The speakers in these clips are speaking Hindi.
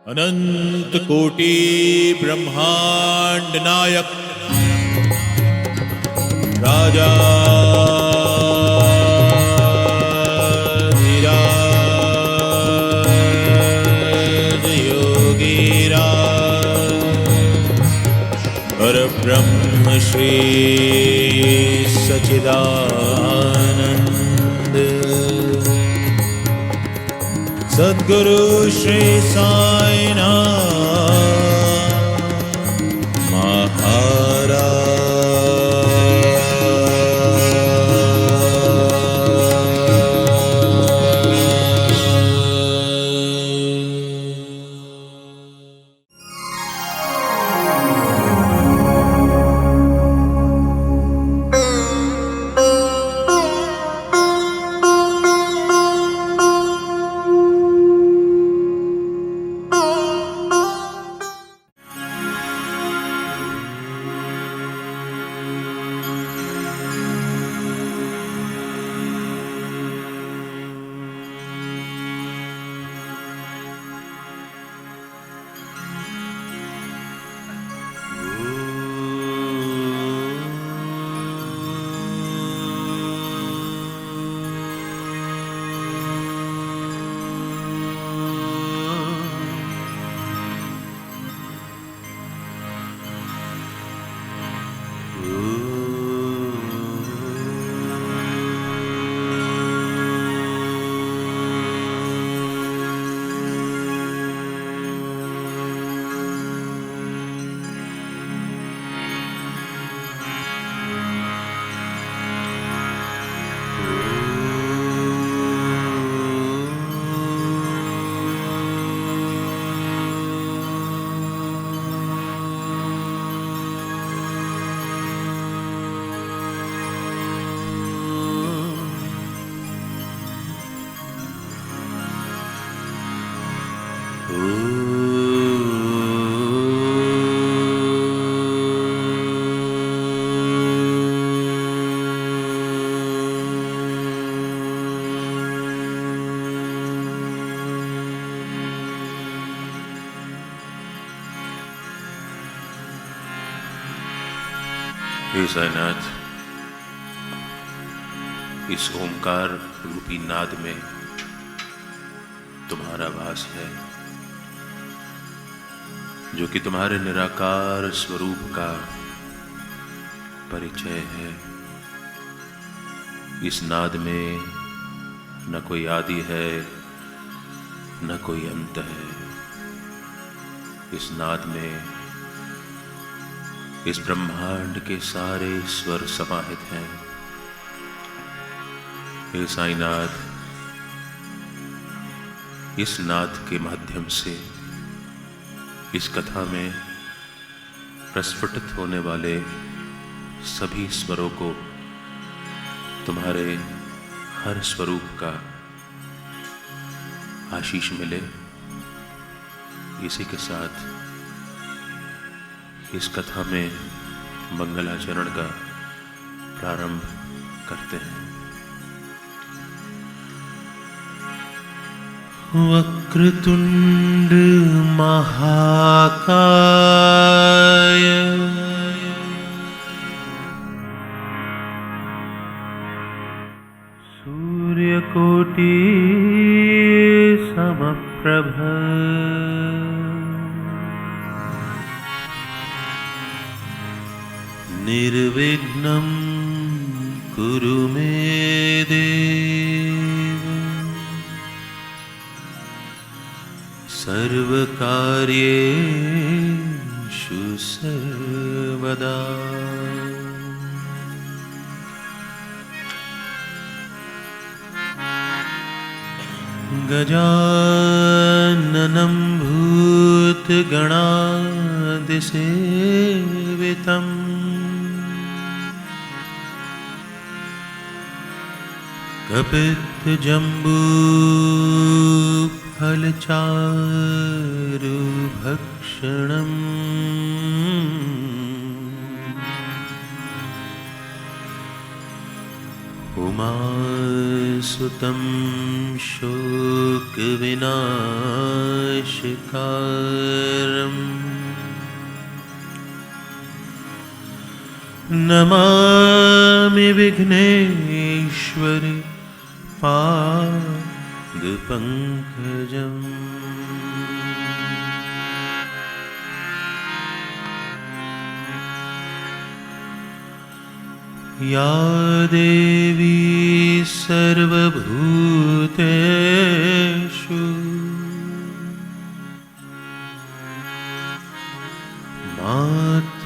अनंत कोटि ब्रह्मांड नायक राजा धीराज योगीरा परब्रह्म श्री सच्चिदानंद सद्गुरु श्री साईनाथ महाराज। हे साईनाथ, इस ओंकार रूपी नाद में तुम्हारा वास है, जो कि तुम्हारे निराकार स्वरूप का परिचय है। इस नाद में न कोई आदि है, न कोई अंत है। इस नाद में इस ब्रह्मांड के सारे स्वर समाहित हैं। हे साईनाथ, इस नाद के माध्यम से इस कथा में प्रस्फुटित होने वाले सभी स्वरों को तुम्हारे हर स्वरूप का आशीष मिले। इसी के साथ इस कथा में मंगलाचरण का प्रारंभ करते हैं। वक्रतुंड महाकाय सूर्यकोटि समप्रभ निर्विघ्नं कुरु मे देव सर्वकार्येषु सर्वदा। गजाननं भूतगणादिसेवितम् कपित्थजम्बूफलचारुभक्षणम् उमासुतं शोकविनाशनम् विघ्नविनाशकारम् नमामि विघ्नेश्वरि पादपङ्कजम् या देवी सर्वभूतेषु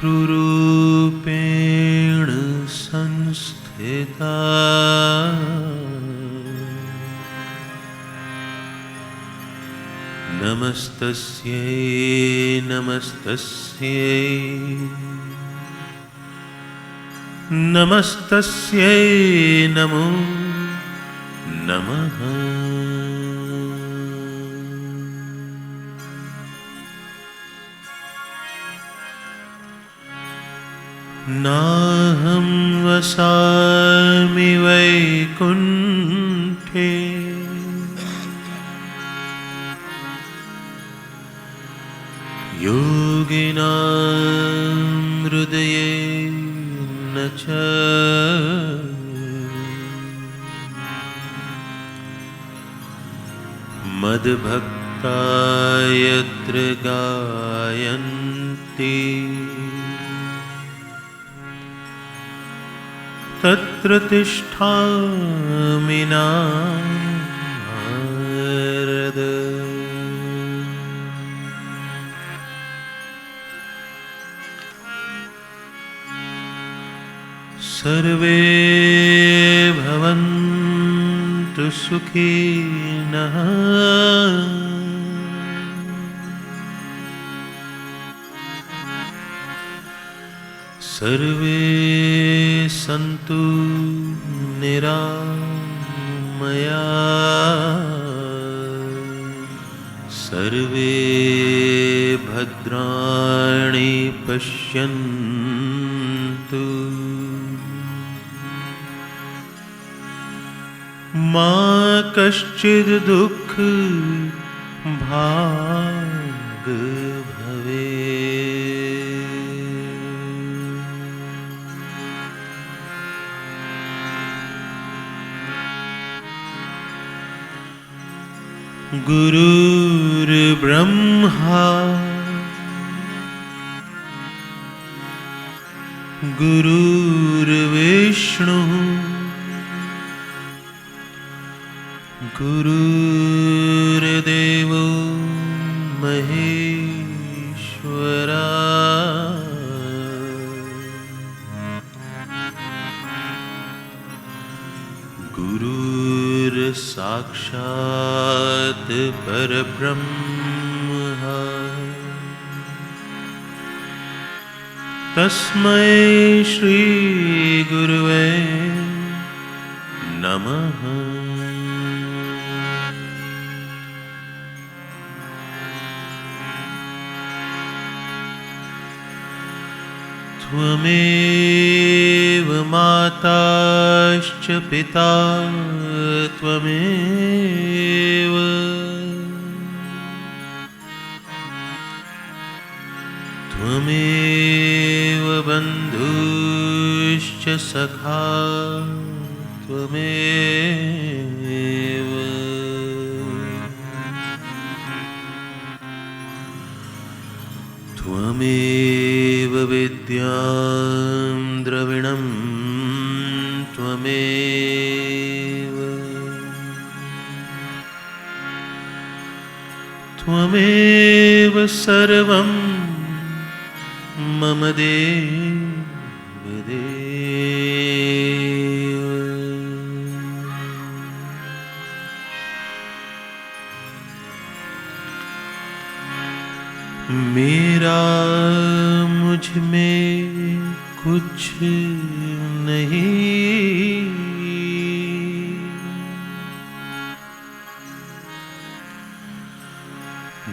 मातृरूपेण संस्थिता नमस्तस्यै नमस्तस्यै नमस्तस्यै नमो नमः नाहं वसामि वैकुण्ठे योगिनां हृदये न च मद्भक्ता यत्र गायन्ति तत्र तिष्ठामि नारद सर्वे भवन्तु सुखिनः सर्वे सन्तु निरामया सर्वे भद्राणि पश्यन्तु मा कश्चित् दुःख भाग् भवेत्। गुरुर्ब्रह्मा गुरुर्विष्णुः गुरुर्देवो महेश्वरा गुरुर्साक्षात् परब्रह्म तस्मै श्री गुरुवे नमः। त्वमेव माताश्च पिता त्वमेव त्वमेव बन्धुश्च सखा त्वमेव त्वमेव विद्यां द्रविणं त्वमेव त्वमेव सर्वं मम देव। मेरा मुझ में कुछ नहीं,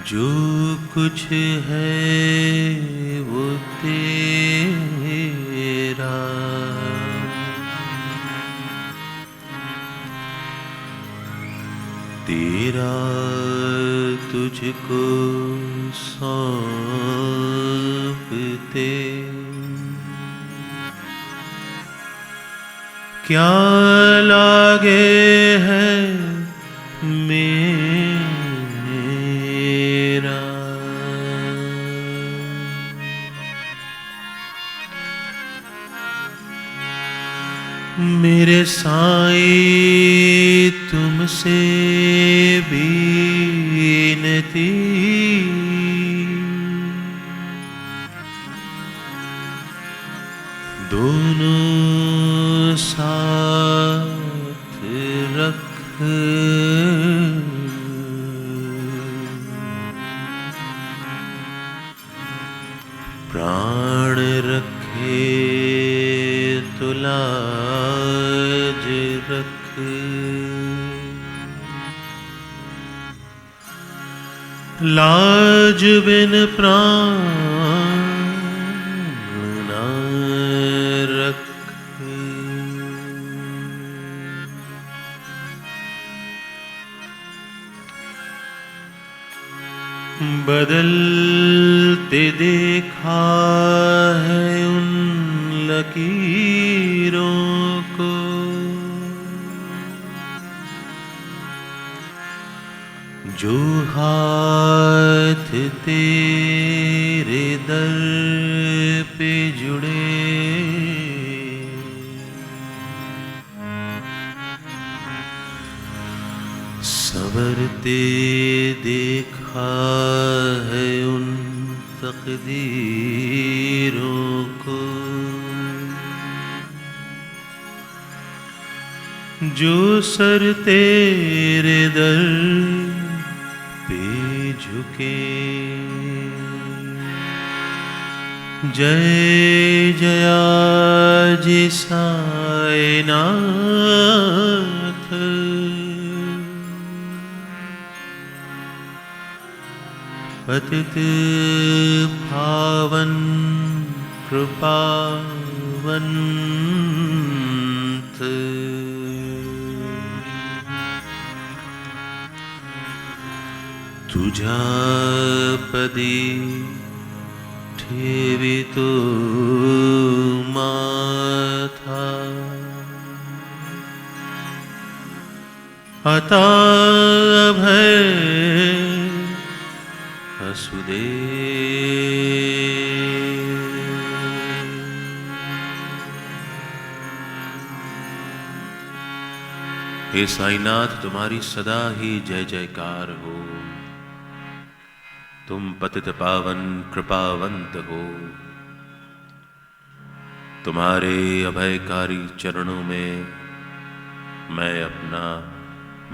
जो कुछ है वो तेरा। तेरा तुझको सौंपते क्या लागे है मेरा। मेरे साईं तुमसे बीनती दोनों साथ रख प्राण रखे तो लाज रख। लाज बिन प्राण ना रख। बदलते देखा है उन लकीरों को जो हाथ तेरे दर पे जुड़े। संवरते देखा है उन तकदीरों को जो सर तेरे दर पे झुके। जय जया जी साईनाथ पतित पावन कृपावंत। तुझा पदी ठेवितो माथा आता भय वसुदेव। हे साईनाथ तुम्हारी सदा ही जय जयकार हो। तुम पतित पावन कृपावंत हो। तुम्हारे अभयकारी चरणों में मैं अपना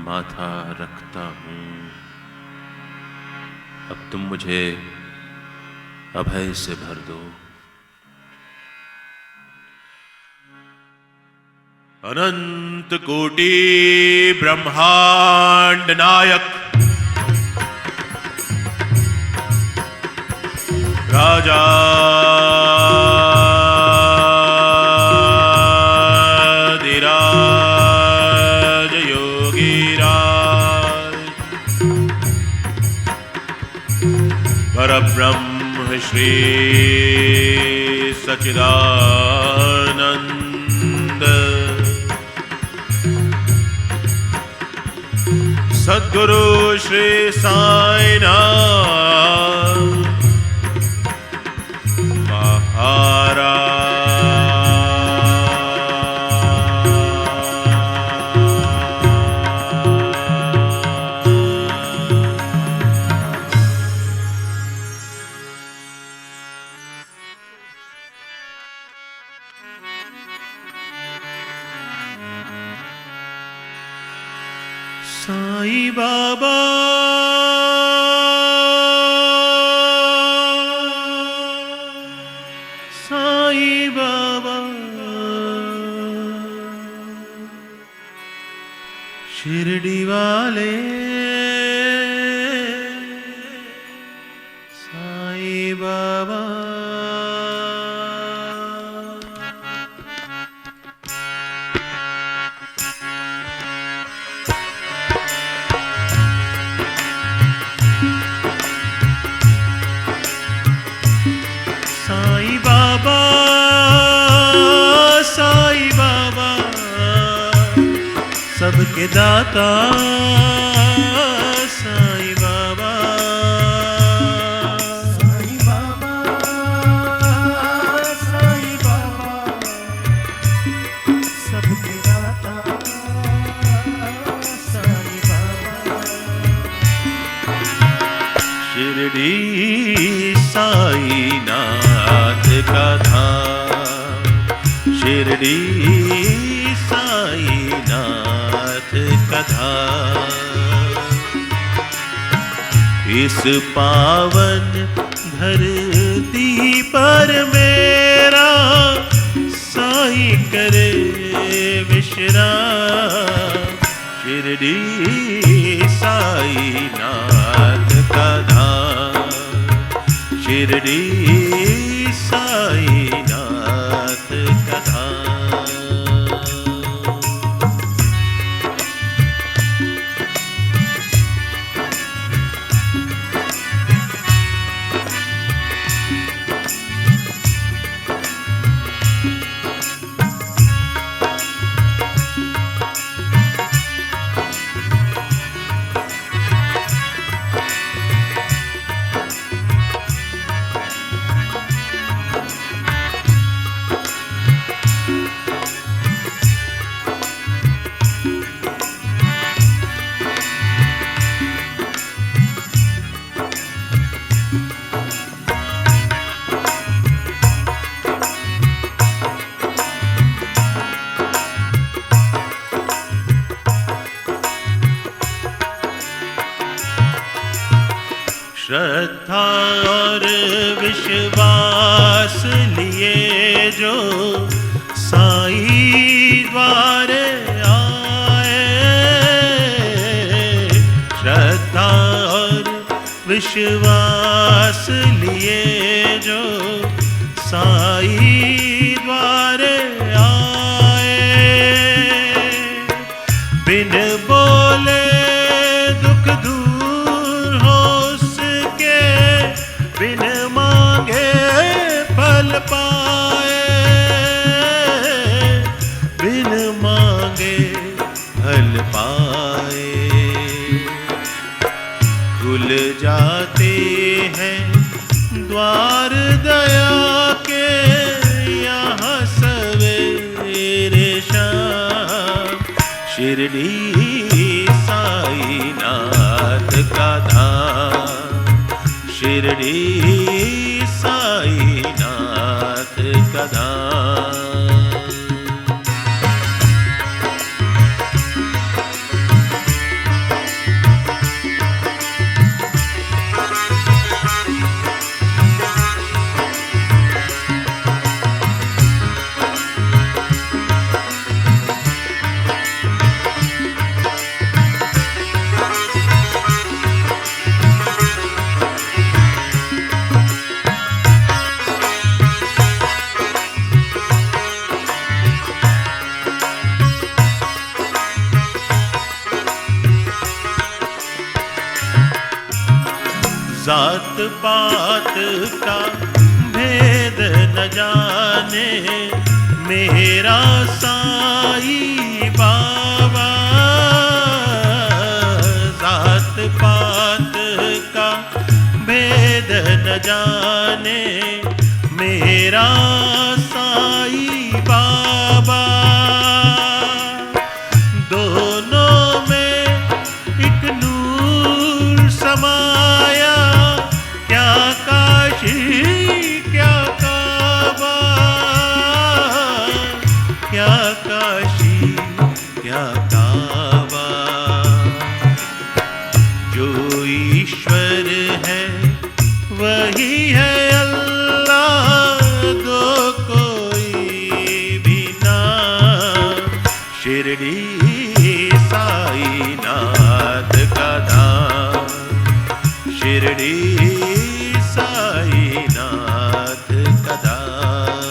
माथा रखता हूँ। अब तुम मुझे अभय से भर दो। अनंत कोटि ब्रह्मांड नायक राजा धीराज योगीराज परब्रह्म श्री सच्चिदानंद सद्गुरु श्री साईनाथ साईं बाबा साईं बाबा शिरडी वाले साईं बाबा के दाता साईं बाबा। साईं बाबा, साईं बाबा, सबके दाता साईं बाबा। शिरडी साईनाथ का धाम, शिरडी साईनाथ का धाम। इस पावन धरती पर मेरा साईं करे विश्राम। शिरडी साईनाथ का धाम, शिरडी साईनाथ का धाम। श्रद्धा और विश्वास लिए जो साईं द्वारे आए, श्रद्धा और विश्वास लिए जो साईं द्वारे आए, बिन बोले दुख दूर हो उसके, बिन मांगे फल पाए, बिन मांगे फल पाए। खुल जाते हैं द्वार दया के यहाँ सवेरे शाम। शिरडी साईनाथ का धाम, शिरडी साईनाथ का धाम। जात पात का भेद न जाने मेरा साईं बाबा। जात पात का भेद न जाने मेरा साईं बाबा। दोनों में एक नूर समाया, क्या काशी क्या काबा, क्या काशी क्या काबा। जो ईश्वर है वही है अल्लाह, दो कोई भी ना। शिरडी साईनाथ का धाम, शिरडी साईनाथ का धाम।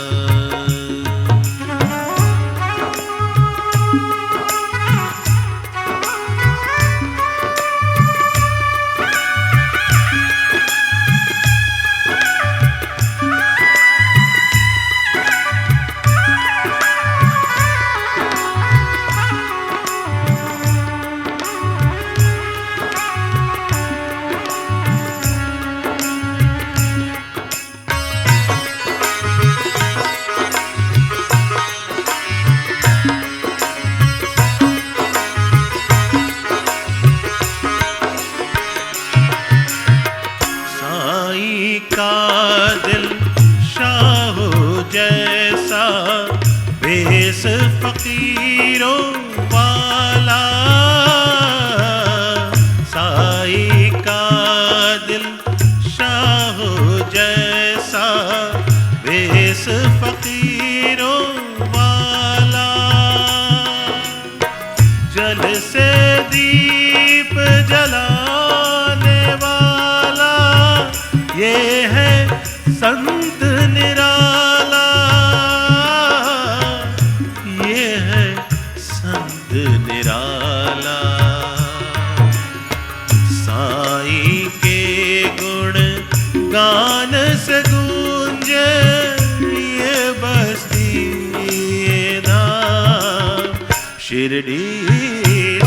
साईं का दिल शाहो जैसा बेस फकीरों वाला, साईं का दिल शाहो जैसा बेस फकीरों वाला, जल से दीप जलाने वाला, ये है संत निराला, ये है संत निराला। साईं के गुण गान से गूंजे ये बस्ती ये धाम, शिरडी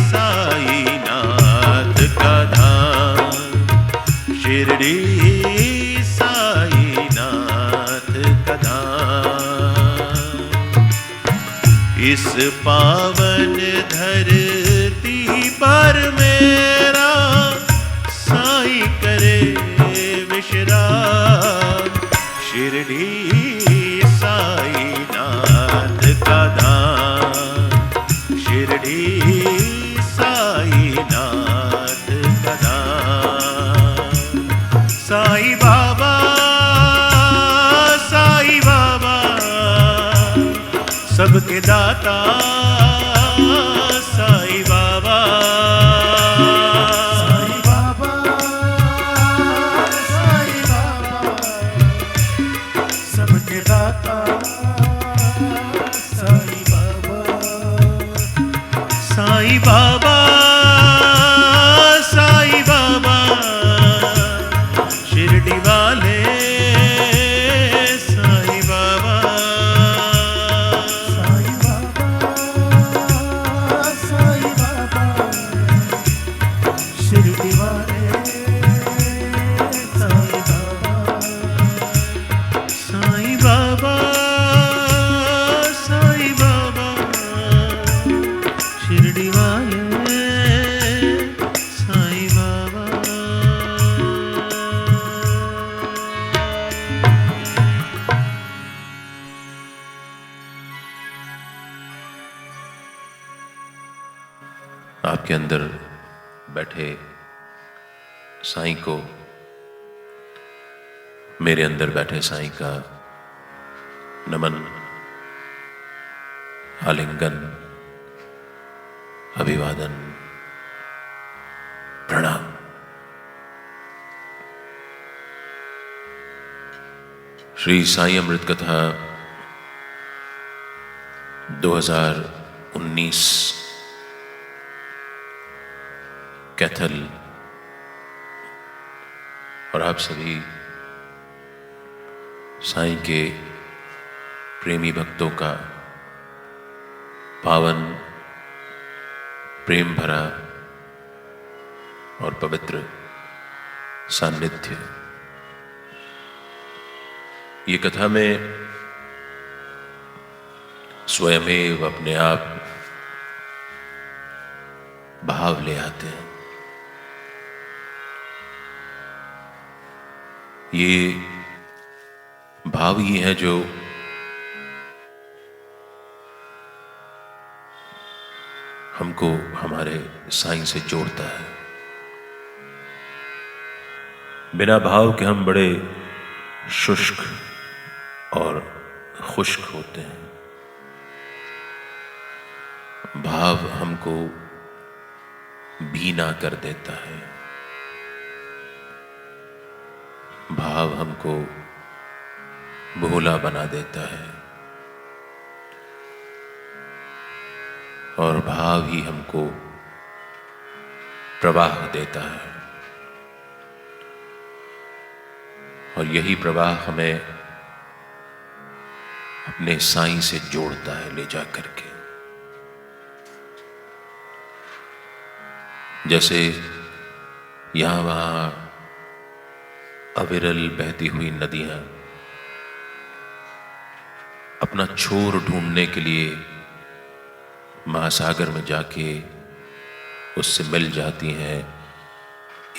साईं नाथ का धाम, शिरडी साईं नाथ का धाम। इस पावन धरती पर मेरा साईं करे विश्राम, शिरडी साईं नाथ का धाम, शिरडी साईं नाथ का धाम। साईं बाबा, साईं बाबा, सबके दाता साईं बाबा, साईं बाबा, साईं बाबा, सबके दाता साईं बाबा, साईं बाबा, साईं बाबा, शिरडी वाले साईं बाबा, साईं बाबा, साईं बाबा, शिरडी वाले साईं बाबा, साईं बाबा, साईं बाबा, शिरडी वाले साईं बाबा। आपके अंदर बैठे साईं को मेरे अंदर बैठे साईं का नमन, आलिंगन, अभिवादन, प्रणाम। श्री साईं अमृत कथा 2019 कैथल और आप सभी साईं के प्रेमी भक्तों का पावन, प्रेम भरा और पवित्र सान्निध्य। ये कथा में स्वयमेव अपने आप भाव ले आते हैं। ये भाव ही है जो हमको हमारे साईं से जोड़ता है। बिना भाव के हम बड़े शुष्क और खुश्क होते हैं। भाव हमको भीना कर देता है, भाव हमको भोला बना देता है और भाव ही हमको प्रवाह देता है। और यही प्रवाह हमें अपने साईं से जोड़ता है ले जा करके। जैसे यहाँ वहाँ अविरल बहती हुई नदियाँ अपना छोर ढूंढने के लिए महासागर में जाके उससे मिल जाती हैं,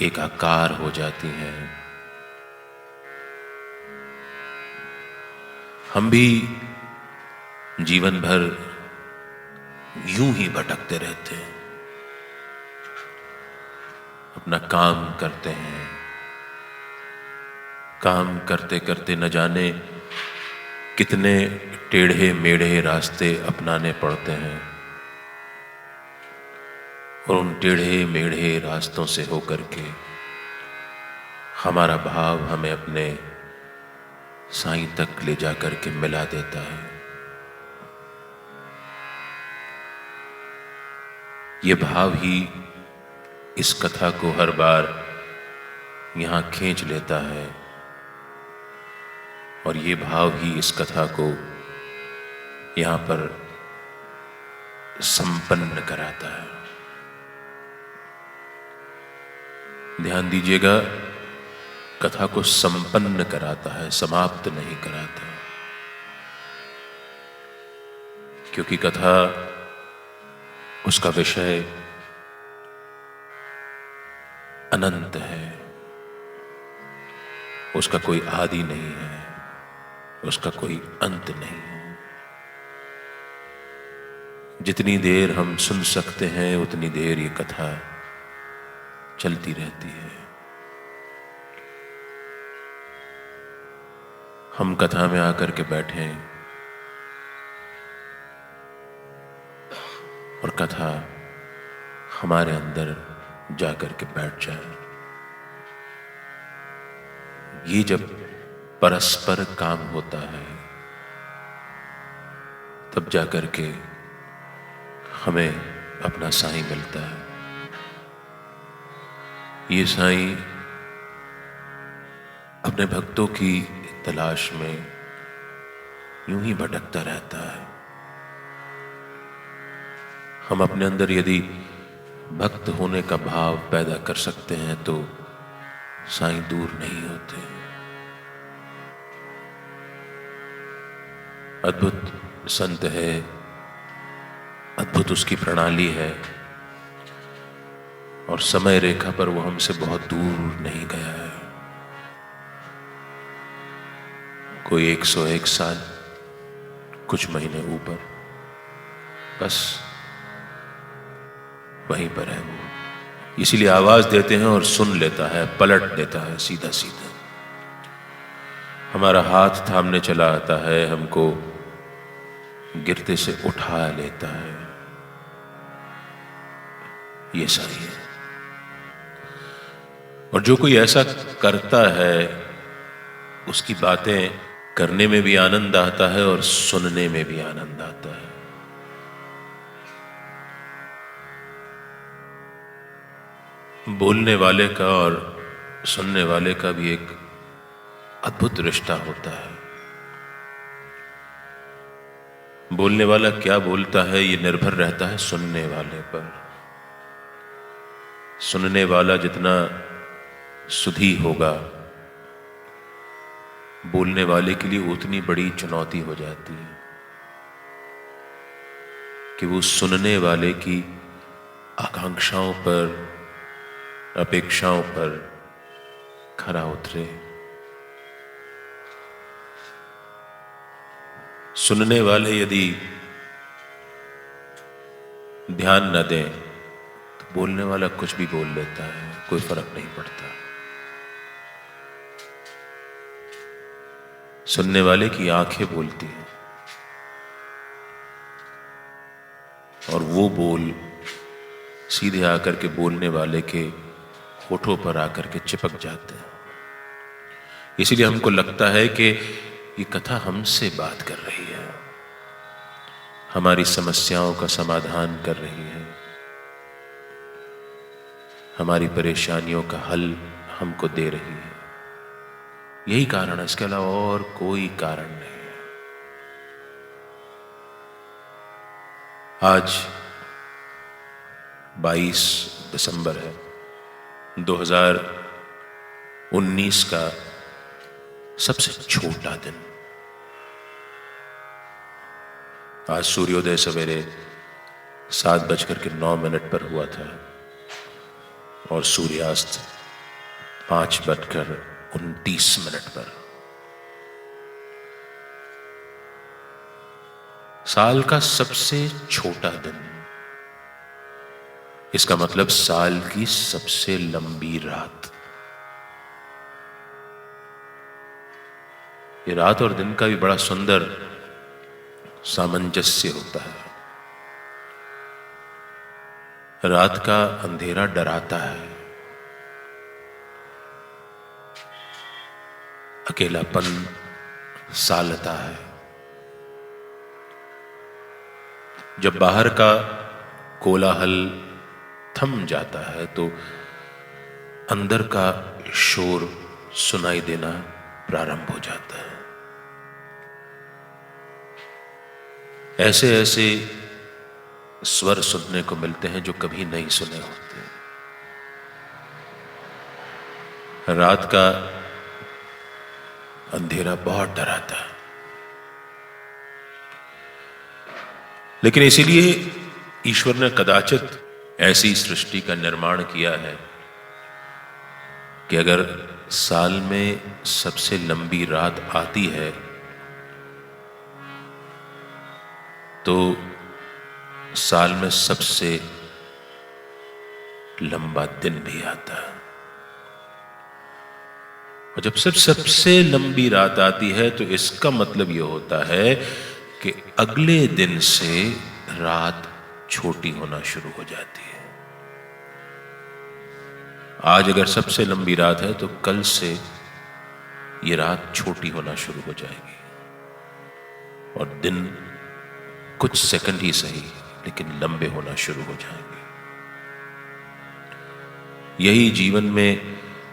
एक आकार हो जाती हैं, हम भी जीवन भर यूं ही भटकते रहते हैं, अपना काम करते हैं, काम करते करते न जाने कितने टेढ़े मेढ़े रास्ते अपनाने पड़ते हैं, और उन टेढ़े मेढ़े रास्तों से होकर के हमारा भाव हमें अपने साईं तक ले जाकर के मिला देता है। ये भाव ही इस कथा को हर बार यहां खींच लेता है, और ये भाव ही इस कथा को यहां पर संपन्न कराता है। ध्यान दीजिएगा, कथा को संपन्न कराता है, समाप्त नहीं कराता, क्योंकि कथा, उसका विषय अनंत है, उसका कोई आदि नहीं है, उसका कोई अंत नहीं है। जितनी देर हम सुन सकते हैं उतनी देर ये कथा चलती रहती है। हम कथा में आकर के बैठे और कथा हमारे अंदर जाकर के बैठ जाए, ये जब परस्पर काम होता है तब जाकर के हमें अपना साईं मिलता है। ये साईं अपने भक्तों की तलाश में यूं ही भटकता रहता है। हम अपने अंदर यदि भक्त होने का भाव पैदा कर सकते हैं तो साईं दूर नहीं होते। अद्भुत संत है, अद्भुत उसकी प्रणाली है, और समय रेखा पर वो हमसे बहुत दूर नहीं गया है। कोई 101 साल कुछ महीने ऊपर, बस वहीं पर है वो। इसीलिए आवाज देते हैं और सुन लेता है, पलट देता है सीधा सीधा। हमारा हाथ थामने चला आता है, हमको गिरते से उठा लेता है। ये साईं है। और जो कोई ऐसा करता है उसकी बातें करने में भी आनंद आता है और सुनने में भी आनंद आता है। बोलने वाले का और सुनने वाले का भी एक अद्भुत रिश्ता होता है। बोलने वाला क्या बोलता है ये निर्भर रहता है सुनने वाले पर। सुनने वाला जितना सुधी होगा, बोलने वाले के लिए उतनी बड़ी चुनौती हो जाती है कि वो सुनने वाले की आकांक्षाओं पर, अपेक्षाओं पर खरा उतरे। सुनने वाले यदि ध्यान न दें तो बोलने वाला कुछ भी बोल लेता है, कोई फर्क नहीं पड़ता। सुनने वाले की आंखें बोलती हैं और वो बोल सीधे आकर के बोलने वाले के होठों पर आकर के चिपक जाते हैं। इसीलिए हमको लगता है कि ये कथा हमसे बात कर रही है, हमारी समस्याओं का समाधान कर रही है, हमारी परेशानियों का हल हमको दे रही है। यही कारण है, इसके अलावा और कोई कारण नहीं है। आज 22 दिसंबर है, 2019 का सबसे छोटा दिन। आज सूर्योदय सवेरे 7:09 पर हुआ था और सूर्यास्त 5:29 पर। साल का सबसे छोटा दिन, इसका मतलब साल की सबसे लंबी रात। ये रात और दिन का भी बड़ा सुंदर सामंजस्य होता है। रात का अंधेरा डराता है, अकेलापन सालता है। जब बाहर का कोलाहल थम जाता है तो अंदर का शोर सुनाई देना प्रारंभ हो जाता है। ऐसे ऐसे स्वर सुनने को मिलते हैं जो कभी नहीं सुने होते। रात का अंधेरा बहुत डराता है, लेकिन इसीलिए ईश्वर ने कदाचित ऐसी सृष्टि का निर्माण किया है कि अगर साल में सबसे लंबी रात आती है तो साल में सबसे लंबा दिन भी आता है। और जब सबसे लंबी रात आती है तो इसका मतलब यह होता है कि अगले दिन से रात छोटी होना शुरू हो जाती है। आज अगर सबसे लंबी रात है तो कल से ये रात छोटी होना शुरू हो जाएगी और दिन कुछ सेकंड ही सही लेकिन लंबे होना शुरू हो जाएंगे। यही जीवन में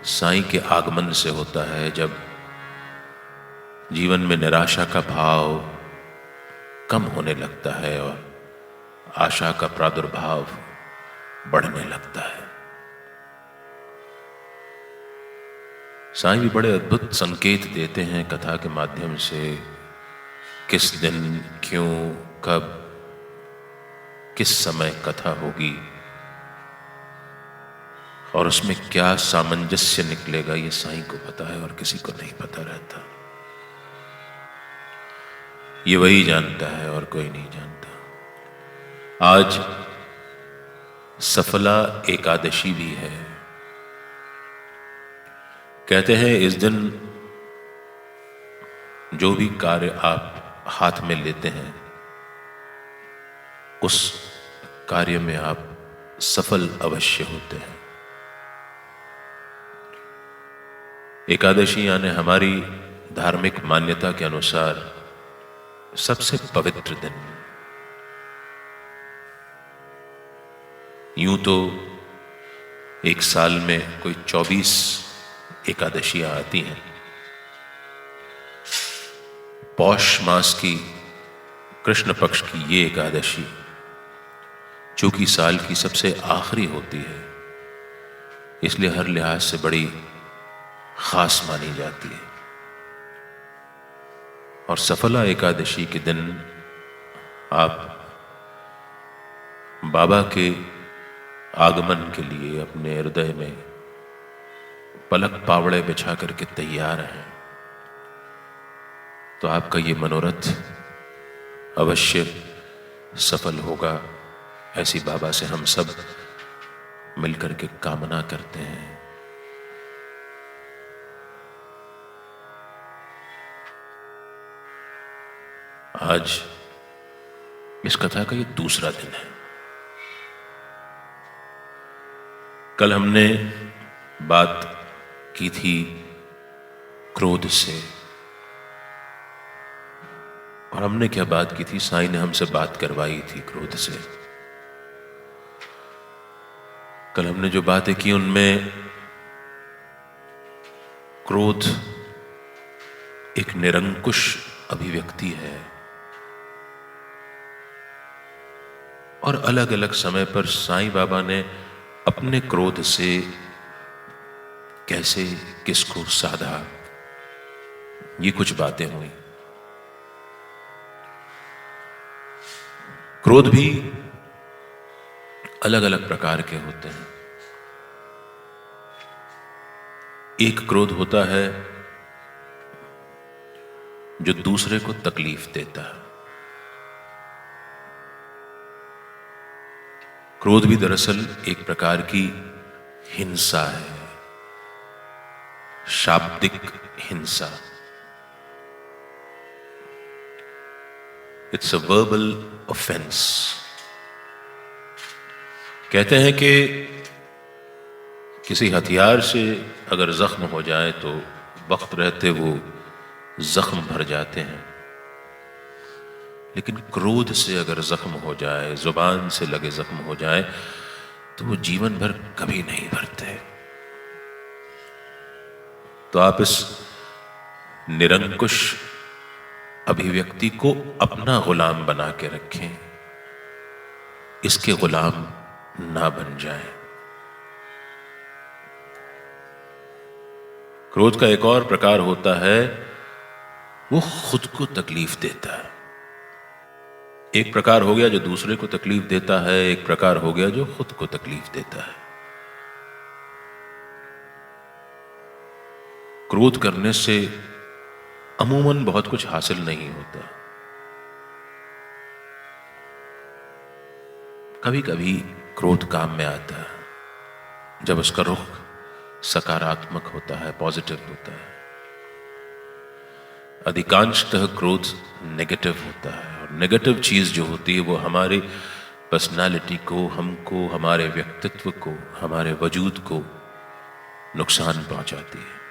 साईं के आगमन से होता है। जब जीवन में निराशा का भाव कम होने लगता है और आशा का प्रादुर्भाव बढ़ने लगता है। साईं भी बड़े अद्भुत संकेत देते हैं कथा के माध्यम से। किस दिन, क्यों, कब, किस समय कथा होगी और उसमें क्या सामंजस्य निकलेगा, ये साईं को पता है और किसी को नहीं पता रहता। ये वही जानता है और कोई नहीं जानता। आज सफला एकादशी भी है। कहते हैं इस दिन जो भी कार्य आप हाथ में लेते हैं उस कार्य में आप सफल अवश्य होते हैं। एकादशी यानी हमारी धार्मिक मान्यता के अनुसार सबसे पवित्र दिन। यूं तो एक साल में कोई 24 एकादशियां आती हैं। पौष मास की कृष्ण पक्ष की ये एकादशी जो कि साल की सबसे आखिरी होती है, इसलिए हर लिहाज से बड़ी खास मानी जाती है। और सफला एकादशी के दिन आप बाबा के आगमन के लिए अपने हृदय में पलक पावड़े बिछा करके तैयार हैं, तो आपका ये मनोरथ अवश्य सफल होगा, ऐसी बाबा से हम सब मिलकर के कामना करते हैं। आज इस कथा का ये दूसरा दिन है। कल हमने बात की थी क्रोध से, और हमने क्या बात की थी? साईं ने हमसे बात करवाई थी क्रोध से। कल हमने जो बातें की उनमें क्रोध एक निरंकुश अभिव्यक्ति है और अलग अलग समय पर साईं बाबा ने अपने क्रोध से कैसे किसको साधा, ये कुछ बातें हुई। क्रोध भी अलग अलग प्रकार के होते हैं। एक क्रोध होता है जो दूसरे को तकलीफ देता है, क्रोध भी दरअसल एक प्रकार की हिंसा है, शाब्दिक हिंसा। It's a verbal offence. कहते हैं कि किसी हथियार से अगर जख्म हो जाए तो वक्त रहते वो जख्म भर जाते हैं, लेकिन क्रोध से अगर जख्म हो जाए, जुबान से लगे जख्म हो जाए, तो वो जीवन भर कभी नहीं भरते। तो आप इस निरंकुश अभिव्यक्ति को अपना गुलाम बना के रखें, इसके गुलाम ना बन जाएं। क्रोध का एक और प्रकार होता है, वो खुद को तकलीफ देता है। एक प्रकार हो गया जो दूसरे को तकलीफ देता है, एक प्रकार हो गया जो खुद को तकलीफ देता है। क्रोध करने से अमूमन बहुत कुछ हासिल नहीं होता। कभी कभी क्रोध काम में आता है जब उसका रुख सकारात्मक होता है, पॉजिटिव होता है। अधिकांशतः क्रोध नेगेटिव होता है, और नेगेटिव चीज जो होती है वो हमारे पर्सनालिटी को, हमको, हमारे व्यक्तित्व को, हमारे वजूद को नुकसान पहुंचाती है।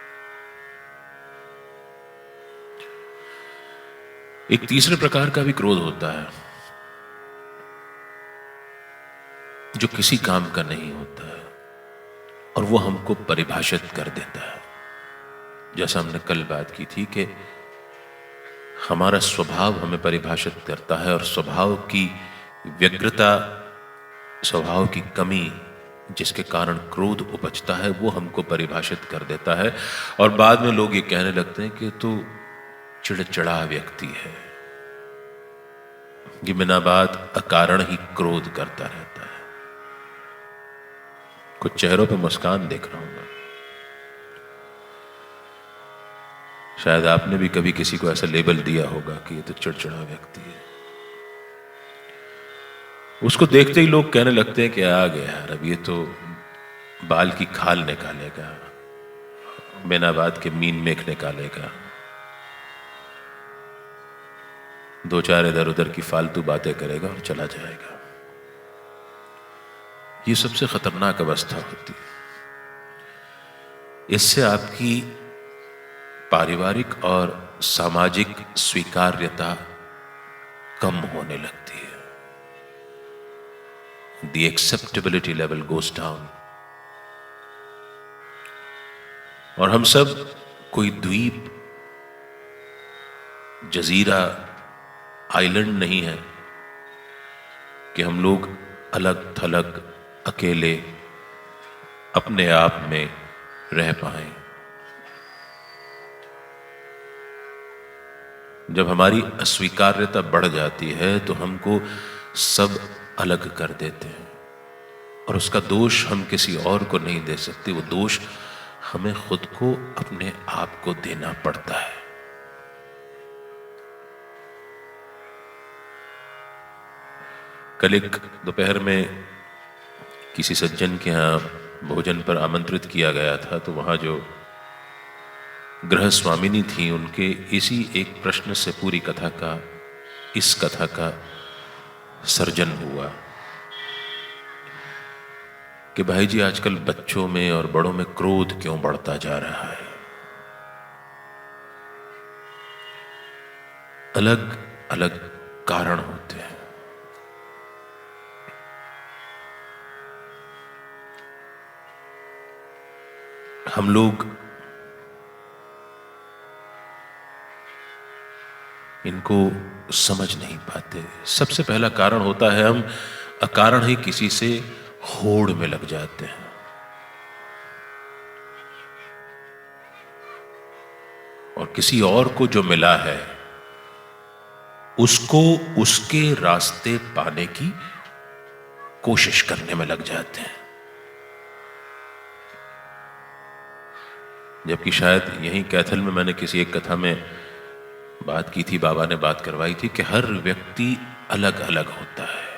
एक तीसरे प्रकार का भी क्रोध होता है जो किसी काम का नहीं होता है और वो हमको परिभाषित कर देता है। जैसा हमने कल बात की थी कि हमारा स्वभाव हमें परिभाषित करता है, और स्वभाव की व्यग्रता, स्वभाव की कमी जिसके कारण क्रोध उपजता है, वो हमको परिभाषित कर देता है। और बाद में लोग ये कहने लगते हैं कि तू चिड़चिड़ा व्यक्ति है, ये बिना बात अकारण ही क्रोध करता रहता है। कुछ चेहरों पे मुस्कान देख रहा हूं मैं। शायद आपने भी कभी किसी को ऐसा लेबल दिया होगा कि ये तो चिड़चिड़ा व्यक्ति है। उसको देखते ही लोग कहने लगते हैं कि आ गया यार, अब ये तो बाल की खाल निकालेगा, बिना बात के मीन मेख निकालेगा, दो चार इधर उधर की फालतू बातें करेगा और चला जाएगा। ये सबसे खतरनाक अवस्था होती है। इससे आपकी पारिवारिक और सामाजिक स्वीकार्यता कम होने लगती है। The acceptability level goes down। और हम सब कोई द्वीप, जजीरा, आइलैंड नहीं है कि हम लोग अलग थलग, अकेले अपने आप में रह पाए। जब हमारी अस्वीकार्यता बढ़ जाती है तो हमको सब अलग कर देते हैं, और उसका दोष हम किसी और को नहीं दे सकते। वो दोष हमें खुद को, अपने आप को देना पड़ता है। कल एक दोपहर में किसी सज्जन के यहाँ भोजन पर आमंत्रित किया गया था, तो वहाँ जो गृह स्वामिनी थी, उनके इसी एक प्रश्न से पूरी कथा का, इस कथा का सर्जन हुआ कि भाई जी आजकल बच्चों में और बड़ों में क्रोध क्यों बढ़ता जा रहा है। अलग अलग कारण होते हैं। हम लोग इनको समझ नहीं पाते। सबसे पहला कारण होता है, हम अकारण ही किसी से होड़ में लग जाते हैं। और किसी और को जो मिला है उसको उसके रास्ते पाने की कोशिश करने में लग जाते हैं। जबकि शायद यहीं कैथल में मैंने किसी एक कथा में बात की थी, बाबा ने बात करवाई थी कि हर व्यक्ति अलग अलग होता है।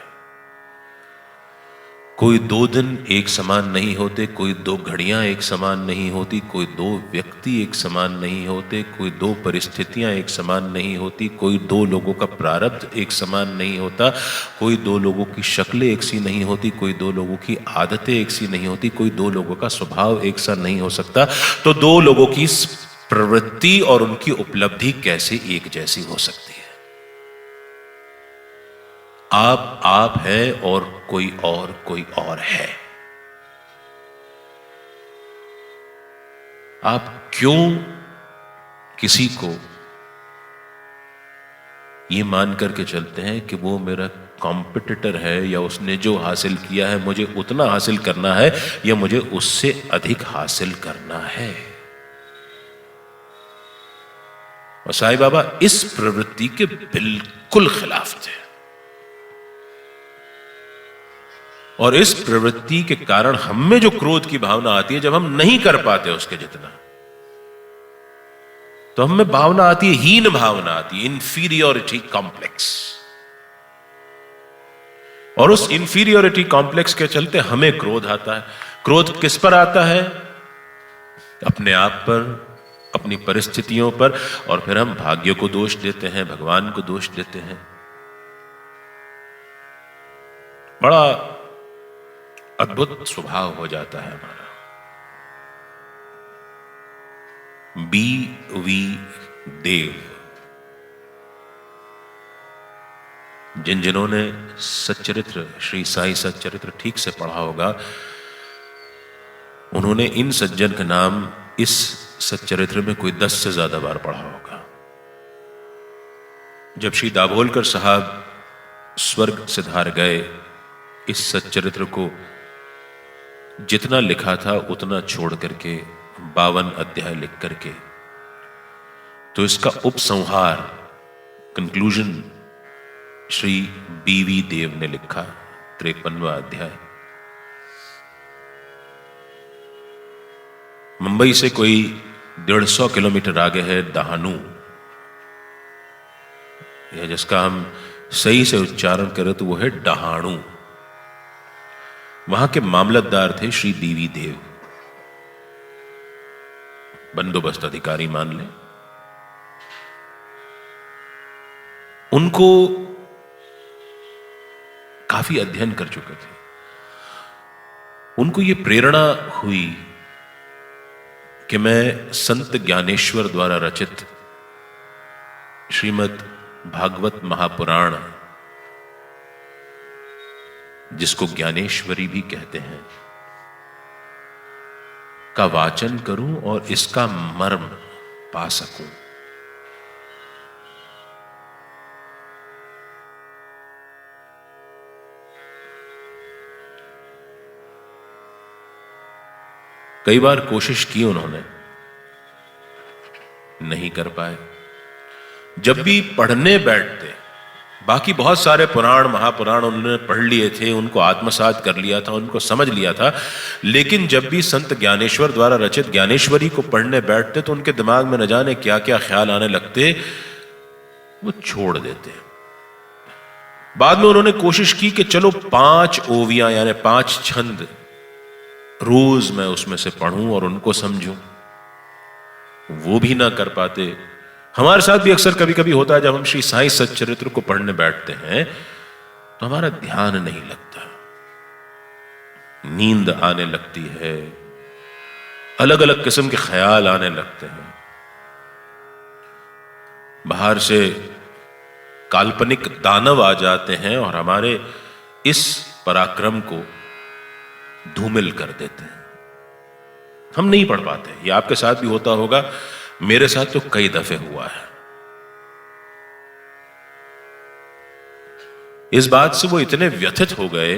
कोई 2 दिन एक समान नहीं होते, कोई 2 घड़ियां एक समान नहीं होती, कोई 2 व्यक्ति एक समान नहीं होते, कोई 2 परिस्थितियां एक समान नहीं होती, कोई 2 लोगों का प्रारब्ध एक समान नहीं होता, कोई 2 लोगों की शक्लें एक सी नहीं होती, कोई 2 लोगों की आदतें एक सी नहीं होती, कोई 2 लोगों का स्वभाव एक सा नहीं हो सकता। तो 2 लोगों की प्रवृत्ति और उनकी उपलब्धि कैसे एक जैसी हो सकती है? आप है और कोई और है। आप क्यों किसी को ये मान करके चलते हैं कि वो मेरा कॉम्पिटिटर है, या उसने जो हासिल किया है मुझे उतना हासिल करना है, या मुझे उससे अधिक हासिल करना है? और साईं बाबा इस प्रवृत्ति के बिल्कुल खिलाफ थे, और इस प्रवृत्ति के कारण हम में जो क्रोध की भावना आती है जब हम नहीं कर पाते उसके जितना, तो हम में भावना आती है, हीन भावना आती है, इंफीरियोरिटी कॉम्प्लेक्स। और उस इंफीरियोरिटी कॉम्प्लेक्स के चलते हमें क्रोध आता है। क्रोध किस पर आता है? अपने आप पर, अपनी परिस्थितियों पर, और फिर हम भाग्य को दोष देते हैं, भगवान को दोष देते हैं। बड़ा अद्भुत स्वभाव हो जाता है हमारा। बी देव, जिन्होंने सच्चरित्र, श्री साई सच्चरित्र ठीक से पढ़ा होगा, उन्होंने इन सज्जन का नाम इस सच्चरित्र में कोई 10 से ज्यादा बार पढ़ा होगा। जब श्री दाभोलकर साहब स्वर्ग सिधार गए, इस सच्चरित्र को जितना लिखा था उतना छोड़ करके 52 अध्याय लिख करके, तो इसका उपसंहार, कंक्लूजन श्री बीवी देव ने लिखा, 53वां अध्याय। मुंबई से कोई 150 किलोमीटर आगे है दहानू, या जिसका हम सही से उच्चारण करें तो वो है डहाणू। वहां के मामलतदार थे श्री बीवी देव, बंदोबस्त अधिकारी मान लें। उनको काफी अध्ययन कर चुके थे। उनको ये प्रेरणा हुई कि मैं संत ज्ञानेश्वर द्वारा रचित श्रीमद् भागवत महापुराण, जिसको ज्ञानेश्वरी भी कहते हैं, का वाचन करूं और इसका मर्म पा सकूं। कई बार कोशिश की उन्होंने, नहीं कर पाए। जब भी पढ़ने बैठते, बाकी बहुत सारे पुराण महापुराण उन्होंने पढ़ लिए थे, उनको आत्मसात कर लिया था, उनको समझ लिया था, लेकिन जब भी संत ज्ञानेश्वर द्वारा रचित ज्ञानेश्वरी को पढ़ने बैठते तो उनके दिमाग में न जाने क्या क्या ख्याल आने लगते, वो छोड़ देते। बाद में उन्होंने कोशिश की कि चलो 5 ओवियां यानी 5 छंद रोज मैं उसमें से पढ़ूं और उनको समझूं, वो भी ना कर पाते। हमारे साथ भी अक्सर कभी कभी होता है, जब हम श्री साई सच्चरित्र को पढ़ने बैठते हैं तो हमारा ध्यान नहीं लगता, नींद आने लगती है, अलग अलग किस्म के ख्याल आने लगते हैं, बाहर से काल्पनिक दानव आ जाते हैं और हमारे इस पराक्रम को धूमिल कर देते हैं। हम नहीं पढ़ पाते। ये आपके साथ भी होता होगा, मेरे साथ तो कई दफे हुआ है। इस बात से वो इतने व्यथित हो गए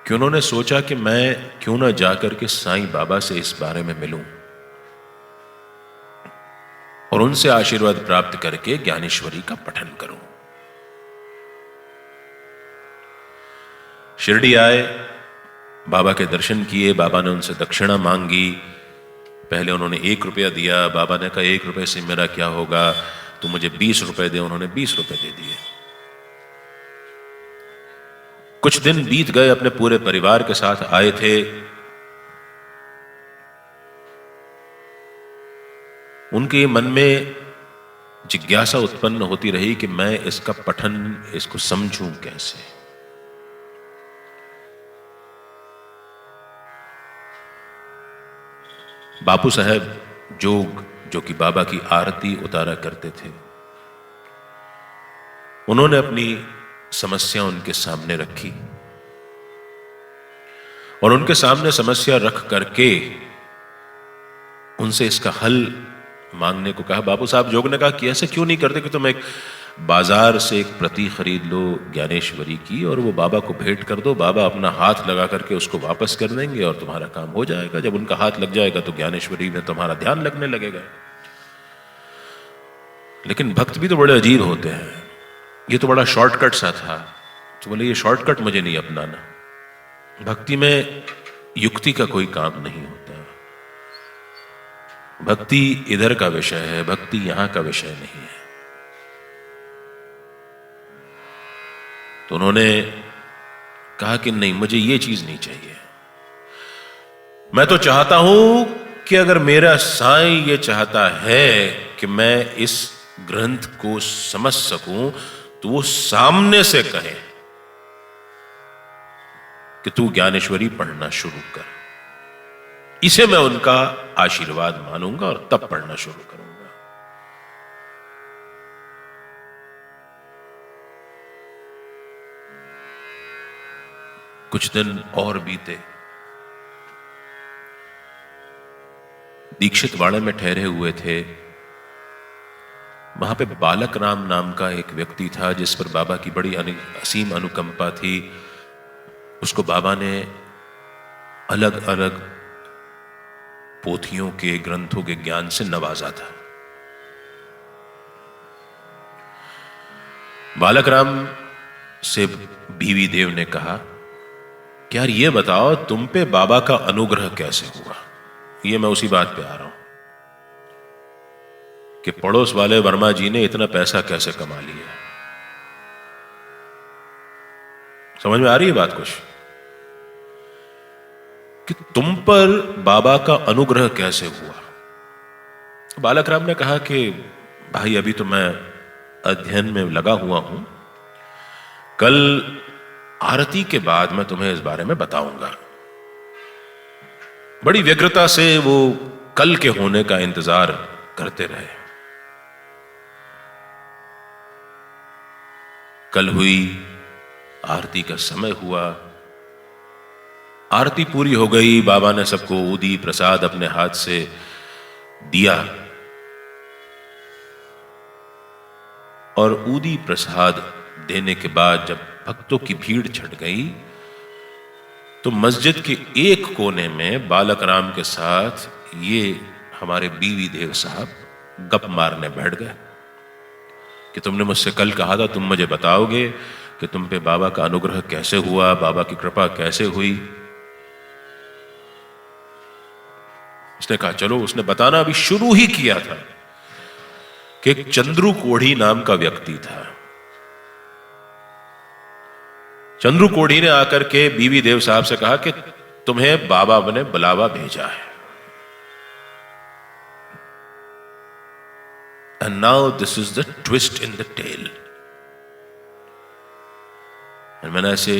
कि उन्होंने सोचा कि मैं क्यों ना जाकर के साईं बाबा से इस बारे में मिलूं और उनसे आशीर्वाद प्राप्त करके ज्ञानेश्वरी का पठन करूं। शिरडी आए, बाबा के दर्शन किए, बाबा ने उनसे दक्षिणा मांगी। पहले उन्होंने 1 रुपया दिया, बाबा ने कहा 1 रुपये से मेरा क्या होगा, तो मुझे 20 रुपए दे। उन्होंने 20 रुपए दे दिए। कुछ दिन बीत गए, अपने पूरे परिवार के साथ आए थे। उनके मन में जिज्ञासा उत्पन्न होती रही कि मैं इसका पठन, इसको समझूं कैसे। बापू साहब जोग, जो कि बाबा की आरती उतारा करते थे, उन्होंने अपनी समस्या उनके सामने रखी और उनके सामने समस्या रख करके उनसे इसका हल मांगने को कहा। बाबू साहब जोग ने कहा कि ऐसे क्यों नहीं करते कि तुम एक बाजार से एक प्रति खरीद लो ज्ञानेश्वरी की और वो बाबा को भेंट कर दो, बाबा अपना हाथ लगा करके उसको वापस कर देंगे और तुम्हारा काम हो जाएगा। जब उनका हाथ लग जाएगा तो ज्ञानेश्वरी में तुम्हारा ध्यान लगने लगेगा। लेकिन भक्त भी तो बड़े अजीब होते हैं, ये तो बड़ा शॉर्टकट सा था। तो बोले ये शॉर्टकट मुझे नहीं अपनाना। भक्ति में युक्ति का कोई काम नहीं होता। भक्ति इधर का विषय है, भक्ति यहां का विषय नहीं है। तो उन्होंने कहा कि नहीं, मुझे ये चीज नहीं चाहिए। मैं तो चाहता हूं कि अगर मेरा साईं ये चाहता है कि मैं इस ग्रंथ को समझ सकूं तो वो सामने से कहे कि तू ज्ञानेश्वरी पढ़ना शुरू कर। इसे मैं उनका आशीर्वाद मानूंगा और तब पढ़ना शुरू करूंगा। कुछ दिन और बीते। दीक्षित वाड़े में ठहरे हुए थे। वहां पे बालक राम नाम का एक व्यक्ति था जिस पर बाबा की बड़ी असीम अनुकंपा थी। उसको बाबा ने अलग अलग पोथियों के, ग्रंथों के ज्ञान से नवाजा था। बालक राम से बीवी देव ने कहा कि यार ये बताओ तुम पे बाबा का अनुग्रह कैसे हुआ। ये मैं उसी बात पे आ रहा हूं कि पड़ोस वाले वर्मा जी ने इतना पैसा कैसे कमा लिया। समझ में आ रही है बात कुछ, कि तुम पर बाबा का अनुग्रह कैसे हुआ। बालक राम ने कहा कि भाई अभी तो मैं अध्ययन में लगा हुआ हूं, कल आरती के बाद मैं तुम्हें इस बारे में बताऊंगा। बड़ी व्यग्रता से वो कल के होने का इंतजार करते रहे। कल हुई, आरती का समय हुआ, आरती पूरी हो गई। बाबा ने सबको ऊदी प्रसाद अपने हाथ से दिया और ऊदी प्रसाद देने के बाद जब भक्तों की भीड़ छट गई तो मस्जिद के एक कोने में बालक राम के साथ ये हमारे बीवी देव साहब गप मारने बैठ गए कि तुमने मुझसे कल कहा था तुम मुझे बताओगे कि तुम पे बाबा का अनुग्रह कैसे हुआ, बाबा की कृपा कैसे हुई। उसने कहा चलो। उसने बताना अभी शुरू ही किया था कि एक चंद्रू कोढ़ी नाम का व्यक्ति था। चंद्रू कोढ़ी ने आकर के बीवी देव साहब से कहा कि तुम्हें बाबा ने बुलावा भेजा है। And now this is the twist in the tale. And when I say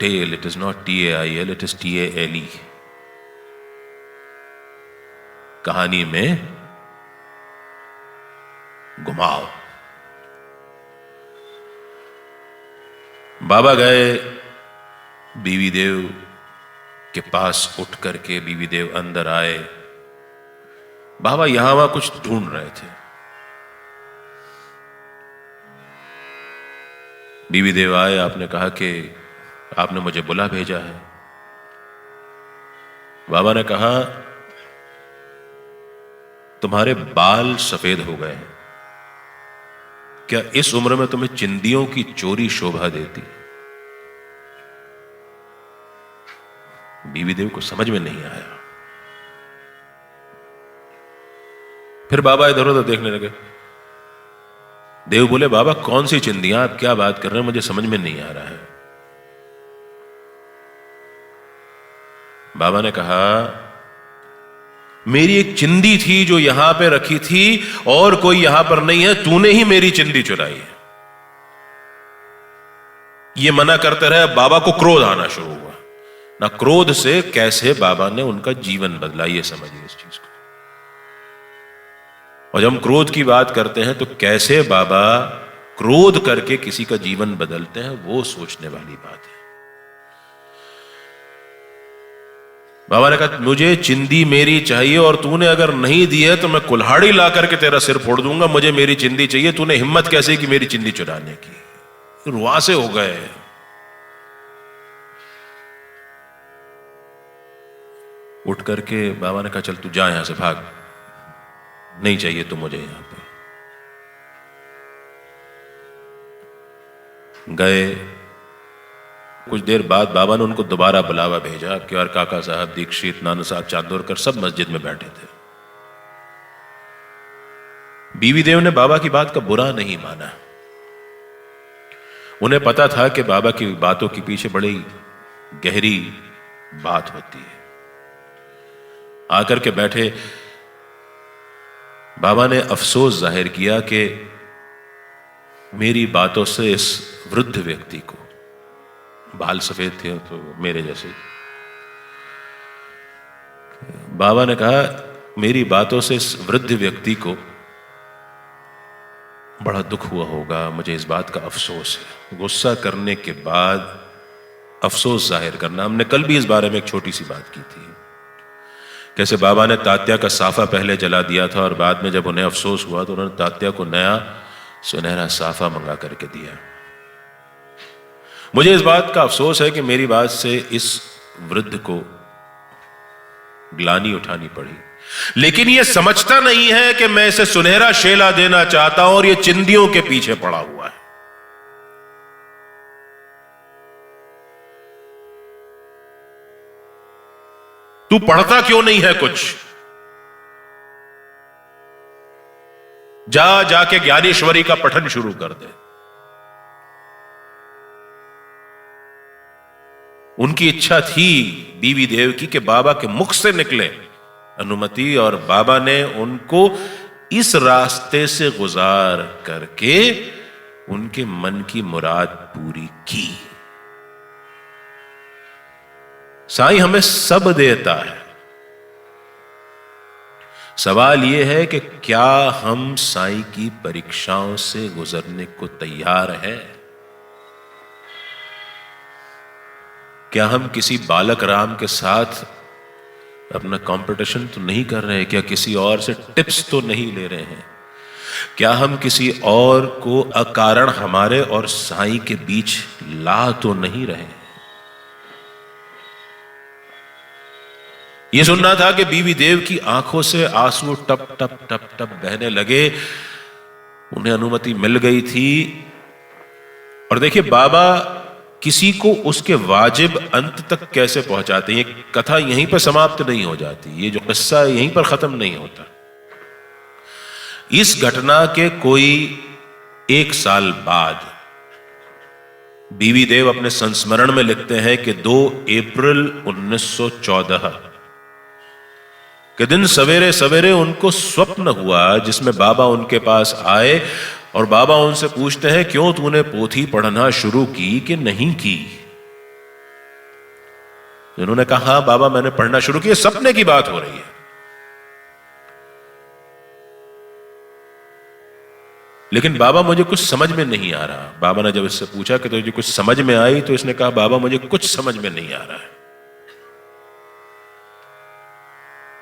tale, it is not T-A-I-L, it is T-A-L-E. कहानी में घुमाओ। बाबा गए बीवी देव के पास, उठ करके बीवी देव अंदर आए। बाबा यहां वहां कुछ ढूंढ रहे थे। बीवी देव आए, आपने कहा कि आपने मुझे बुला भेजा है। बाबा ने कहा तुम्हारे बाल सफेद हो गए हैं, क्या इस उम्र में तुम्हें चिंदियों की चोरी शोभा देती। बीवी देव को समझ में नहीं आया। फिर बाबा इधर उधर देखने लगे। देव बोले बाबा कौन सी चिंदियां, आप क्या बात कर रहे हैं, मुझे समझ में नहीं आ रहा है। बाबा ने कहा, मेरी एक चिंदी थी जो यहां पे रखी थी और कोई यहां पर नहीं है, तूने ही मेरी चिंदी चुराई है। ये मना करते रहे, बाबा को क्रोध आना शुरू हुआ ना। क्रोध से कैसे बाबा ने उनका जीवन बदला, ये समझिए इस चीज को। और जब हम क्रोध की बात करते हैं तो कैसे बाबा क्रोध करके किसी का जीवन बदलते हैं, वो सोचने वाली बात है। बाबा ने कहा, मुझे चिंदी मेरी चाहिए और तूने अगर नहीं दी है तो मैं कुल्हाड़ी ला करके तेरा सिर फोड़ दूंगा। मुझे मेरी चिंदी चाहिए। तूने हिम्मत कैसे की मेरी चिंदी चुराने की? रुआसे हो गए। उठ करके बाबा ने कहा, चल तू जा यहां से, भाग, नहीं चाहिए तो मुझे यहां पे। गए। कुछ देर बाद बाबा ने उनको दोबारा बुलावा भेजा कि और काका साहब दीक्षित, नाना साहब चांदोरकर सब मस्जिद में बैठे थे। बीवी देव ने बाबा की बात का बुरा नहीं माना। उन्हें पता था कि बाबा की बातों के पीछे बड़ी गहरी बात होती है। आकर के बैठे। बाबा ने अफसोस जाहिर किया कि मेरी बातों से इस वृद्ध व्यक्ति को, बाल सफेद थे तो मेरे जैसे, बाबा ने कहा, मेरी बातों से इस वृद्ध व्यक्ति को बड़ा दुख हुआ होगा। मुझे इस बात का अफसोस है। गुस्सा करने के बाद अफसोस जाहिर करना। हमने कल भी इस बारे में एक छोटी सी बात की थी, कैसे बाबा ने तात्या का साफा पहले जला दिया था और बाद में जब उन्हें अफसोस हुआ तो उन्होंने तात्या को नया सुनहरा साफा मंगा करके दिया। मुझे इस बात का अफसोस है कि मेरी बात से इस वृद्ध को ग्लानि उठानी पड़ी, लेकिन यह समझता नहीं है कि मैं इसे सुनहरा शेला देना चाहता हूं और यह चिंदियों के पीछे पड़ा हुआ है। तू पढ़ता क्यों नहीं है कुछ? जाके ज्ञानेश्वरी का पठन शुरू कर दे। उनकी इच्छा थी बीवी देव की कि बाबा के मुख से निकले अनुमति, और बाबा ने उनको इस रास्ते से गुजार करके उनके मन की मुराद पूरी की। साईं हमें सब देता है। सवाल यह है कि क्या हम साईं की परीक्षाओं से गुजरने को तैयार हैं? क्या हम किसी बालक राम के साथ अपना कंपटीशन तो नहीं कर रहे? क्या किसी और से टिप्स तो नहीं ले रहे हैं? क्या हम किसी और को अकारण हमारे और साईं के बीच ला तो नहीं रहे? यह सुनना था कि बीवी देव की आंखों से आंसू टप टप टप टप बहने लगे। उन्हें अनुमति मिल गई थी। और देखिए बाबा किसी को उसके वाजिब अंत तक कैसे पहुंचाते हैं। ये कथा यहीं पर समाप्त नहीं हो जाती, ये जो किस्सा यहीं पर खत्म नहीं होता। इस घटना के कोई 1 साल बाद बीवी देव अपने संस्मरण में लिखते हैं कि 2 अप्रैल 1914 के दिन सवेरे सवेरे उनको स्वप्न हुआ जिसमें बाबा उनके पास आए और बाबा उनसे पूछते हैं, क्यों तूने पोथी पढ़ना शुरू की कि नहीं की? उन्होंने कहा, हाँ बाबा मैंने पढ़ना शुरू किया। सपने की बात हो रही है। लेकिन बाबा मुझे कुछ समझ में नहीं आ रहा। बाबा ने जब इससे पूछा कि तुझे कुछ समझ में आई, तो इसने कहा, बाबा मुझे कुछ समझ में नहीं आ रहा है।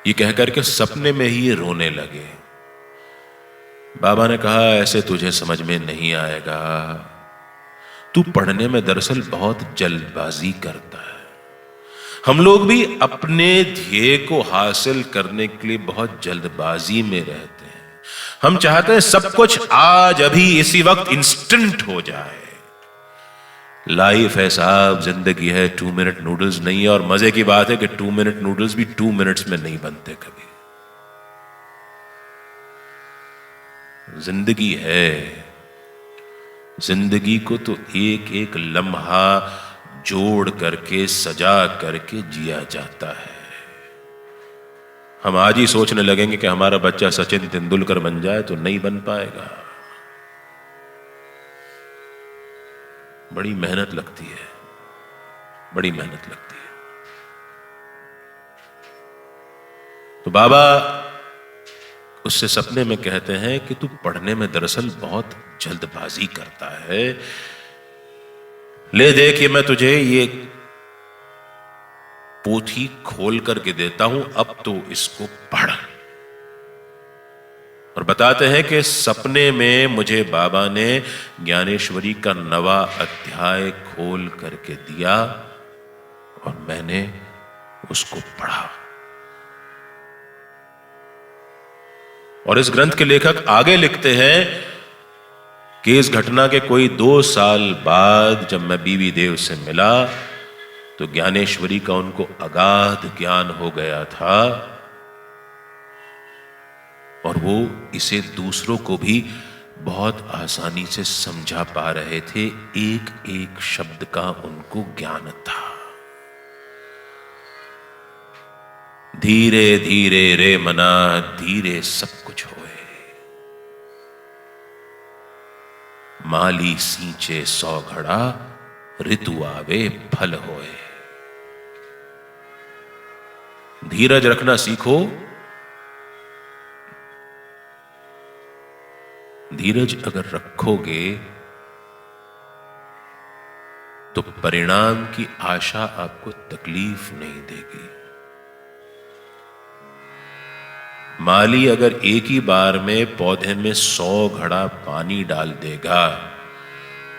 ये कहकर के सपने में ही रोने लगे। बाबा ने कहा, ऐसे तुझे समझ में नहीं आएगा, तू पढ़ने में दरअसल बहुत जल्दबाजी करता है। हम लोग भी अपने ध्येय को हासिल करने के लिए बहुत जल्दबाजी में रहते हैं। हम चाहते हैं सब कुछ आज अभी इसी वक्त इंस्टेंट हो जाए। लाइफ है साहब, जिंदगी है, 2 मिनट नूडल्स नहीं है। और मजे की बात है कि 2 मिनट नूडल्स भी 2 मिनट्स में नहीं बनते कभी। जिंदगी है, जिंदगी को तो एक एक लम्हा जोड़ करके सजा करके जिया जाता है। हम आज ही सोचने लगेंगे कि हमारा बच्चा सचिन तेंदुलकर बन जाए, तो नहीं बन पाएगा। बड़ी मेहनत लगती है, बड़ी मेहनत लगती है। तो बाबा उससे सपने में कहते हैं कि तू पढ़ने में दरअसल बहुत जल्दबाजी करता है, ले देखिए मैं तुझे ये पोथी खोल करके देता हूं, अब तो इसको पढ़। और बताते हैं कि सपने में मुझे बाबा ने ज्ञानेश्वरी का 9वां अध्याय खोल करके दिया और मैंने उसको पढ़ा। और इस ग्रंथ के लेखक आगे लिखते हैं कि इस घटना के कोई 2 साल बाद जब मैं बीवी देव से मिला तो ज्ञानेश्वरी का उनको अगाध ज्ञान हो गया था और वो इसे दूसरों को भी बहुत आसानी से समझा पा रहे थे। एक एक शब्द का उनको ज्ञान था। धीरे धीरे रे मना धीरे सब कुछ होए, माली सींचे 100 घड़ा ऋतु आवे फल होए। धीरज रखना सीखो। धीरज अगर रखोगे तो परिणाम की आशा आपको तकलीफ नहीं देगी। माली अगर एक ही बार में पौधे में 100 घड़ा पानी डाल देगा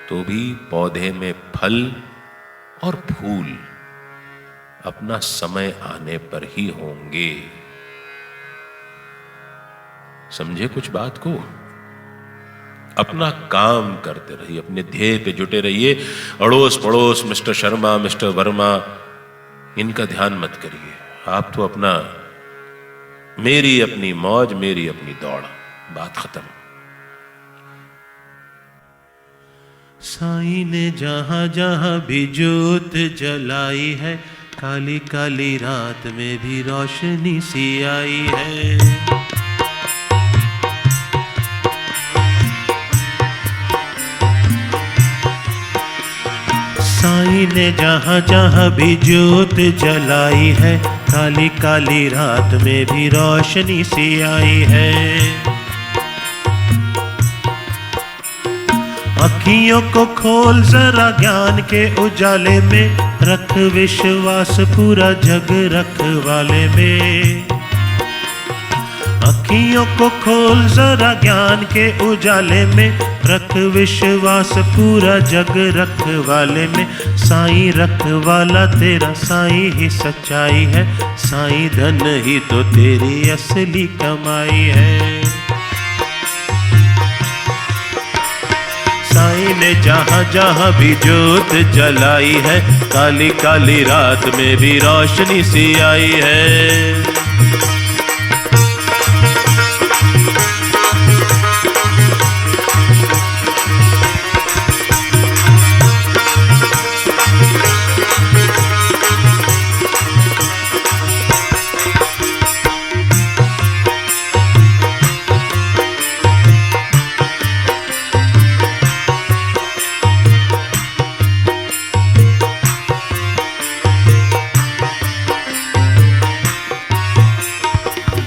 तो भी पौधे में फल और फूल अपना समय आने पर ही होंगे। समझे कुछ बात को? अपना काम करते रहिए, अपने ध्येय पे जुटे रहिए। अड़ोस पड़ोस मिस्टर शर्मा मिस्टर वर्मा इनका ध्यान मत करिए। आप तो अपना मेरी अपनी मौज मेरी अपनी दौड़, बात खत्म। साईं ने जहां जहां भी ज्योत जलाई है, काली काली रात में भी रोशनी सी आई है। साईं ने जहां जहां भी ज्योत जलाई है, काली काली रात में भी रोशनी सी आई है। अखियों को खोल जरा ज्ञान के उजाले में, रख विश्वास पूरा जग रखवाले में। अखियों को खोल जरा ज्ञान के उजाले में, रख विश्वास पूरा जग रखवाले में। साईं रखवाला तेरा, साईं ही सच्चाई है, साईं धन ही तो तेरी असली कमाई है। साईं ने जहां जहां भी ज्योत जलाई है, काली काली रात में भी रोशनी सी आई है।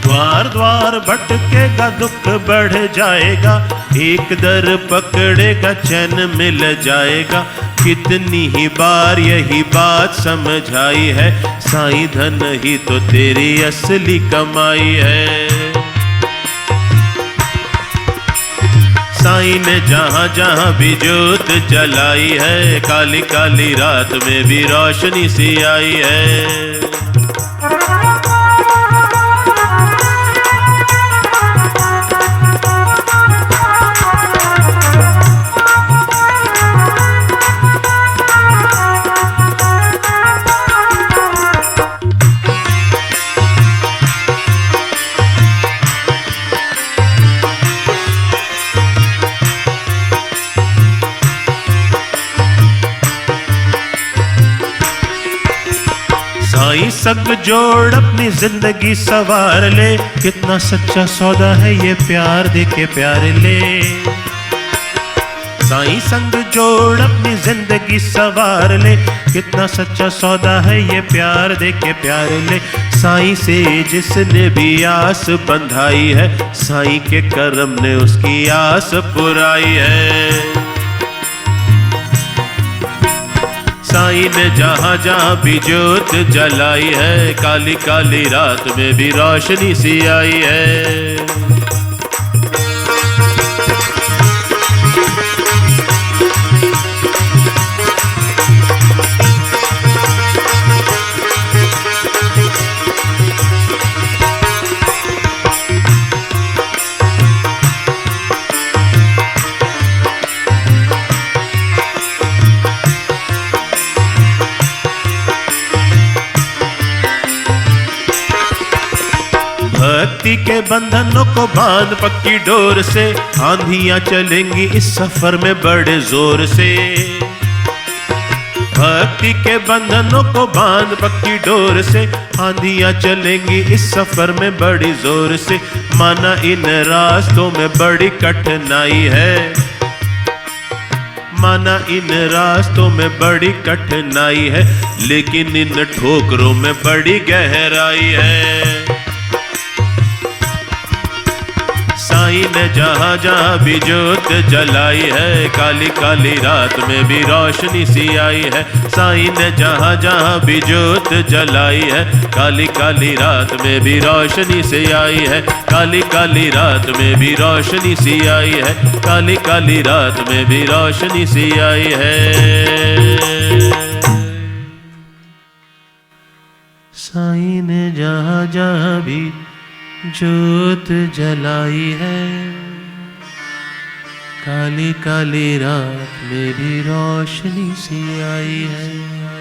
द्वार द्वार भटकेगा दुख बढ़ जाएगा, एक दर पकड़ेगा चैन मिल जाएगा। कितनी ही बार यही बात समझाई है, साईं धन ही तो तेरी असली कमाई है। साईं ने जहां जहां भी ज्योत जलाई है, काली काली रात में भी रोशनी सी आई है। संग जोड़ अपनी जिंदगी सवार ले, कितना सच्चा सौदा है ये प्यार दे के प्यार ले। साईं संग जोड़ अपनी जिंदगी सवार ले, कितना सच्चा सौदा है ये प्यार दे के प्यार ले। साईं से जिसने भी आस बंधाई है, साईं के करम ने उसकी आस पुराई है। साईं ने जहाँ जहाँ भी ज्योत जलाई है, काली काली रात में भी रोशनी सी आई है। भक्ति के बंधनों को बांध पक्की डोर से, आंधियां चलेंगी इस सफर में बड़े जोर से। भक्ति के बंधनों को बांध पक्की डोर से, आंधियां चलेंगी इस सफर में बड़ी जोर से। माना इन रास्तों में बड़ी कठिनाई है, माना इन रास्तों में बड़ी कठिनाई है, लेकिन इन ठोकरों में बड़ी गहराई है। साईं ने जहाँ जहाँ भी ज्योत जलाई है, काली काली रात में भी रोशनी सी आई है। साईं ने जहाँ जहाँ भी ज्योत जलाई है, काली काली रात में भी रोशनी सी आई है। काली काली रात में भी रोशनी सी आई है, काली काली रात में भी रोशनी सी आई है। साईं ने जहाँ जहाँ भी ज्योत जलाई है, काली काली रात में भी रोशनी सी आई है।